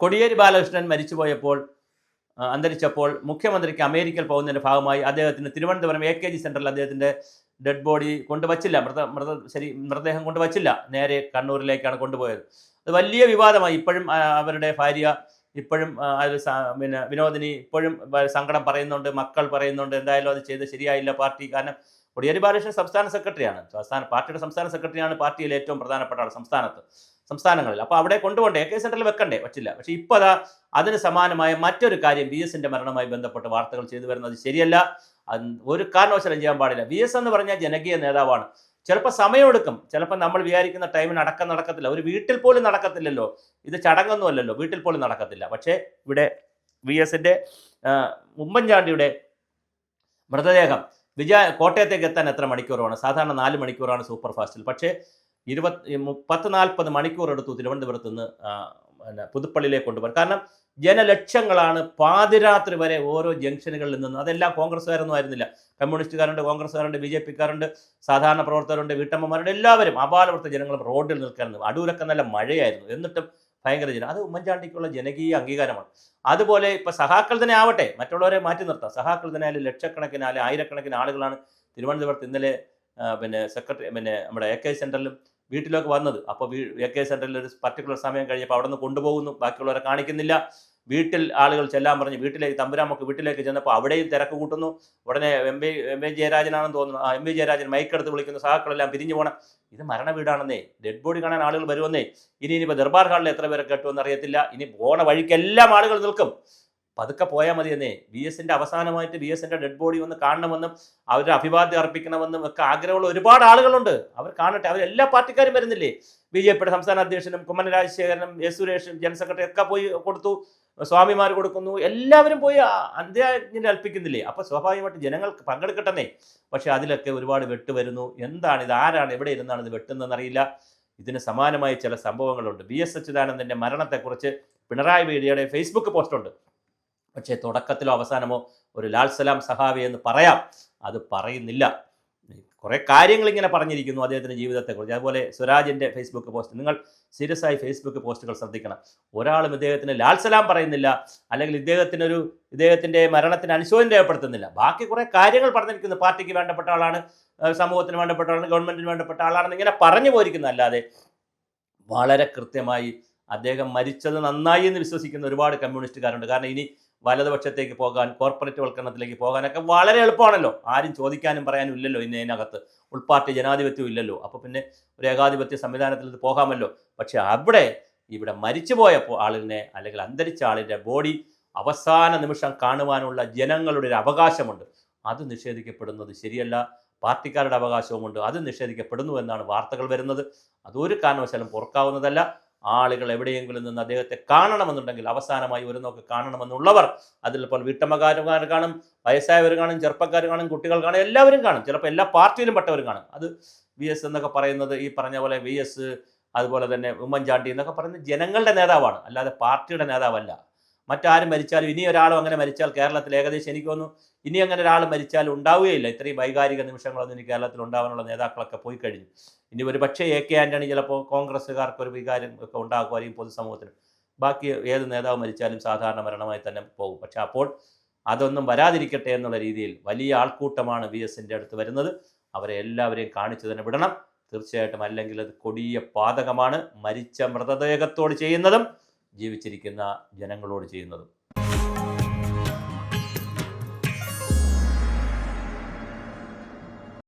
കോടിയേരി ബാലകൃഷ്ണൻ മരിച്ചുപോയപ്പോൾ അന്തരിച്ചപ്പോൾ മുഖ്യമന്ത്രിക്ക് അമേരിക്കയിൽ പോകുന്നതിൻ്റെ ഭാഗമായി അദ്ദേഹത്തിന് തിരുവനന്തപുരം AKG സെൻറ്ററിൽ അദ്ദേഹത്തിൻ്റെ ഡെഡ് ബോഡി കൊണ്ടുവച്ചില്ല, മൃതദേഹം കൊണ്ടുവച്ചില്ല, നേരെ കണ്ണൂരിലേക്കാണ് കൊണ്ടുപോയത്. അത് വലിയ വിവാദമായി. ഇപ്പോഴും അവരുടെ ഭാര്യ ഇപ്പോഴും പിന്നെ വിനോദിനി ഇപ്പോഴും സങ്കടം പറയുന്നുണ്ട്, മക്കൾ പറയുന്നുണ്ട് എന്തായാലും അത് ചെയ്ത് ശരിയായില്ല പാർട്ടി. കാരണം കോടിയേരി ബാലകൃഷ്ണൻ സംസ്ഥാന സെക്രട്ടറിയാണ്, പാർട്ടിയുടെ സംസ്ഥാന സെക്രട്ടറിയാണ്, പാർട്ടിയിൽ ഏറ്റവും പ്രധാനപ്പെട്ട ആൾ സംസ്ഥാനങ്ങളിൽ. അപ്പോൾ അവിടെ കൊണ്ടുപോകണ്ടേ, AKG സെൻറ്ററിൽ വെക്കണ്ടേ, പറ്റില്ല. പക്ഷേ ഇപ്പോൾ അതിന് സമാനമായ മറ്റൊരു കാര്യം VSന്റെ മരണവുമായി ബന്ധപ്പെട്ട് വാർത്തകൾ ചെയ്തു വരുന്നത് ശരിയല്ല. ഒരു കാരണവശാലും ചെയ്യാൻ പാടില്ല. VS എന്ന് പറഞ്ഞാൽ ജനകീയ നേതാവാണ്. ചിലപ്പോൾ സമയമെടുക്കും, ചിലപ്പോൾ നമ്മൾ വിചാരിക്കുന്ന ടൈമിന് അടക്കം നടക്കത്തില്ല. ഒരു വീട്ടിൽ പോലും നടക്കത്തില്ലല്ലോ, ഇത് ചടങ്ങൊന്നും അല്ലല്ലോ, വീട്ടിൽ പോലും നടക്കത്തില്ല. പക്ഷേ ഇവിടെ VSന്റെ ഉമ്മൻചാണ്ടിയുടെ മൃതദേഹം കോട്ടയത്തേക്ക് എത്താൻ എത്ര മണിക്കൂർ വേണം? സാധാരണ 4 മണിക്കൂറാണ് സൂപ്പർ ഫാസ്റ്റിൽ. പക്ഷേ 10-40 മണിക്കൂർ എടുത്തു തിരുവനന്തപുരത്ത് നിന്ന് പുതുപ്പള്ളിയിലേക്ക് കൊണ്ടുപോകാൻ. കാരണം ജനലക്ഷങ്ങളാണ് പാതിരാത്രി വരെ ഓരോ ജംഗ്ഷനുകളിൽ നിന്ന്. അതെല്ലാം കോൺഗ്രസ്സുകാരൊന്നും ആയിരുന്നില്ല, കമ്മ്യൂണിസ്റ്റുകാരുണ്ട്, കോൺഗ്രസ്സുകാരുണ്ട്, BJPക്കാരുണ്ട്, സാധാരണ പ്രവർത്തകരുണ്ട്, വീട്ടമ്മമാരുണ്ട്, എല്ലാവരും അപാലവൃത്ത ജനങ്ങളും റോഡിൽ നിൽക്കാറുണ്ട്. അടൂരൊക്കെ നല്ല മഴയായിരുന്നു, എന്നിട്ടും ഭയങ്കര ജനം. അത് ഉമ്മൻചാണ്ടിക്കുള്ള ജനകീയ അംഗീകാരമാണ്. അതുപോലെ ഇപ്പോൾ സഹാക്കൾ തന്നെ ആവട്ടെ, മറ്റുള്ളവരെ മാറ്റി നിർത്താം, സഹാക്കൾ തന്നെ ആയാലും ലക്ഷക്കണക്കിന് ആയിരക്കണക്കിന് ആളുകളാണ് തിരുവനന്തപുരത്ത് ഇന്നലെ നമ്മുടെ AKG സെൻറ്ററിലും വീട്ടിലേക്ക് വന്നത്. അപ്പോൾ AKG സെൻറ്ററിൽ ഒരു പർട്ടിക്കുലർ സമയം കഴിഞ്ഞപ്പോൾ അവിടെ നിന്ന് കൊണ്ടുപോകുന്നു, ബാക്കിയുള്ളവരെ കാണിക്കുന്നില്ല. വീട്ടിൽ ആളുകൾ ചെല്ലാൻ പറഞ്ഞ് വീട്ടിലേക്ക് തമ്പുരാമൊക്കെ വീട്ടിലേക്ക് ചെന്നപ്പോൾ അവിടെയും തിരക്ക് കൂട്ടുന്നു. ഉടനെ എം വി ജയരാജനാണെന്ന് തോന്നുന്നു, MV ജയരാജൻ മൈക്കെടുത്ത് വിളിക്കുന്നു, സഹാക്കളെല്ലാം പിരിഞ്ഞു പോകണം. ഇത് മരണ വീടാണെന്നേ, ഡെഡ് ബോഡി കാണാൻ ആളുകൾ വരുമെന്നേ. ഇനിയിപ്പോൾ ദർബാർ ഹാളിൽ എത്ര പേരെ കേട്ടുമെന്ന് അറിയത്തില്ല. ഇനി പോണ വഴിക്കെല്ലാം ആളുകൾ നിൽക്കും, പതുക്കെ പോയാൽ മതി എന്നേ. VSന്റെ അവസാനമായിട്ട് VSന്റെ ഡെഡ് ബോഡി ഒന്ന് കാണണമെന്നും അവരുടെ അഭിവാദ്യം അർപ്പിക്കണമെന്നും ഒക്കെ ആഗ്രഹമുള്ള ഒരുപാട് ആളുകളുണ്ട്. അവർ കാണട്ടെ. അവരെല്ലാ പാർട്ടിക്കാരും വരുന്നില്ലേ? BJPയുടെ സംസ്ഥാന അധ്യക്ഷനും കുമ്മനം രാജശേഖരനും സുരേഷും ജനറൽ സെക്രട്ടറി ഒക്കെ പോയി കൊടുത്തു, സ്വാമിമാർ കൊടുക്കുന്നു, എല്ലാവരും പോയി അന്ത്യാഞ്ജലി അർപ്പിക്കുന്നില്ലേ? അപ്പോൾ സ്വാഭാവികമായിട്ട് ജനങ്ങൾക്ക് പങ്കെടുക്കട്ടെന്നേ. പക്ഷേ അതിലൊക്കെ ഒരുപാട് വെട്ട് വരുന്നു. എന്താണ് ഇത്? ആരാണ് എവിടെ ഇരുന്നാണ് ഇത് വെട്ടുന്നതെന്നറിയില്ല. ഇതിന് സമാനമായ ചില സംഭവങ്ങളുണ്ട്. VS അച്യുതാനന്ദൻ്റെ മരണത്തെക്കുറിച്ച് പിണറായി വിജയന്റെ ഫേസ്ബുക്ക് പോസ്റ്റുണ്ട്. പക്ഷേ തുടക്കത്തിലോ അവസാനമോ ഒരു ലാൽ സലാം സഹാവി എന്ന് പറയാം, അത് പറയുന്നില്ല. കുറേ കാര്യങ്ങൾ ഇങ്ങനെ പറഞ്ഞിരിക്കുന്നു അദ്ദേഹത്തിൻ്റെ ജീവിതത്തെക്കുറിച്ച്. അതുപോലെ സ്വരാജിൻ്റെ ഫേസ്ബുക്ക് പോസ്റ്റ്, നിങ്ങൾ സീരിയസ് ആയി ഫേസ്ബുക്ക് പോസ്റ്റുകൾ ശ്രദ്ധിക്കണം. ഒരാളും ഇദ്ദേഹത്തിന് ലാൽ സലാം പറയുന്നില്ല, അല്ലെങ്കിൽ ഇദ്ദേഹത്തിൻ്റെ മരണത്തിന് അനുശോചനം രേഖപ്പെടുത്തുന്നില്ല. ബാക്കി കുറേ കാര്യങ്ങൾ പറഞ്ഞിരിക്കുന്നു. പാർട്ടിക്ക് വേണ്ടപ്പെട്ട ആളാണ്, സമൂഹത്തിന് വേണ്ടപ്പെട്ട ആളാണ്, ഗവൺമെൻറ്റിന് വേണ്ടപ്പെട്ട ആളാണെന്ന് ഇങ്ങനെ പറഞ്ഞു പോയിരിക്കുന്നു. അല്ലാതെ വളരെ കൃത്യമായി അദ്ദേഹം മരിച്ചത് നന്നായി എന്ന് വിശ്വസിക്കുന്ന ഒരുപാട് കമ്മ്യൂണിസ്റ്റുകാരുണ്ട്. കാരണം ഇനി വലതുപക്ഷത്തേക്ക് പോകാൻ, കോർപ്പറേറ്റ് വൽക്കരണത്തിലേക്ക് പോകാനൊക്കെ വളരെ എളുപ്പമാണല്ലോ. ആരും ചോദിക്കാനും പറയാനും ഇല്ലല്ലോ ഇതിനകത്ത്. ഉൾപാർട്ടി ജനാധിപത്യവും ഇല്ലല്ലോ. അപ്പോൾ പിന്നെ ഒരു ഏകാധിപത്യ സംവിധാനത്തിൽ ഇത് പോകാമല്ലോ. പക്ഷെ ഇവിടെ മരിച്ചുപോയ ആളിനെ, അല്ലെങ്കിൽ അന്തരിച്ച ആളിൻ്റെ ബോഡി അവസാന നിമിഷം കാണുവാനുള്ള ജനങ്ങളുടെ ഒരു അവകാശമുണ്ട്. അത് നിഷേധിക്കപ്പെടുന്നത് ശരിയല്ല. പാർട്ടിക്കാരുടെ അവകാശവുമുണ്ട്, അത് നിഷേധിക്കപ്പെടുന്നു എന്നാണ് വാർത്തകൾ വരുന്നത്. അതൊരു കാരണവശാലും പൊറുക്കാവുന്നതല്ല. ആളുകൾ എവിടെയെങ്കിലും നിന്ന് അദ്ദേഹത്തെ കാണണമെന്നുണ്ടെങ്കിൽ, അവസാനമായി ഒരു നോക്ക് കാണണമെന്നുള്ളവർ, അതിലിപ്പോൾ വീട്ടമ്മക്കാർ കാണും, വയസ്സായവർ കാണും, ചെറുപ്പക്കാർ കാണും, കുട്ടികൾ കാണും, എല്ലാവരും കാണും. ചിലപ്പോൾ എല്ലാ പാർട്ടിയിലും പെട്ടവരും കാണും. അത് VS എന്നൊക്കെ പറയുന്നത് ഈ പറഞ്ഞ പോലെ VS, അതുപോലെ തന്നെ ഉമ്മൻചാണ്ടി എന്നൊക്കെ പറയുന്നത് ജനങ്ങളുടെ നേതാവാണ്, അല്ലാതെ പാർട്ടിയുടെ നേതാവല്ല. മറ്റാരും മരിച്ചാലും, ഇനി ഒരാളും അങ്ങനെ മരിച്ചാൽ കേരളത്തിൽ ഏകദേശം എനിക്ക് തോന്നുന്നു ഇനി അങ്ങനെ ഒരാൾ മരിച്ചാൽ ഉണ്ടാവുകയില്ല. ഇത്രയും വൈകാരിക നിമിഷങ്ങളൊന്നും ഇനി കേരളത്തിൽ ഉണ്ടാവാനുള്ള നേതാക്കളൊക്കെ പോയി കഴിഞ്ഞു. ഇനി ഒരു പക്ഷേ AK ആൻ്റണി ചിലപ്പോൾ കോൺഗ്രസ്സുകാർക്ക് ഒരു വികാരം ഒക്കെ ഉണ്ടാക്കുമായിരിക്കും പൊതുസമൂഹത്തിന്. ബാക്കി ഏത് നേതാവ് മരിച്ചാലും സാധാരണ മരണമായി തന്നെ പോകും. പക്ഷെ അപ്പോൾ അതൊന്നും വരാതിരിക്കട്ടെ എന്നുള്ള രീതിയിൽ വലിയ ആൾക്കൂട്ടമാണ് VSന്റെ അടുത്ത് വരുന്നത്. അവരെ എല്ലാവരെയും കാണിച്ചു തന്നെ വിടണം തീർച്ചയായിട്ടും. അല്ലെങ്കിൽ അത് കൊടിയ പാതകമാണ് മരിച്ച മൃതദേഹത്തോട് ചെയ്യുന്നതും ജീവിച്ചിരിക്കുന്ന ജനങ്ങളോട് ചെയ്യുന്നതും.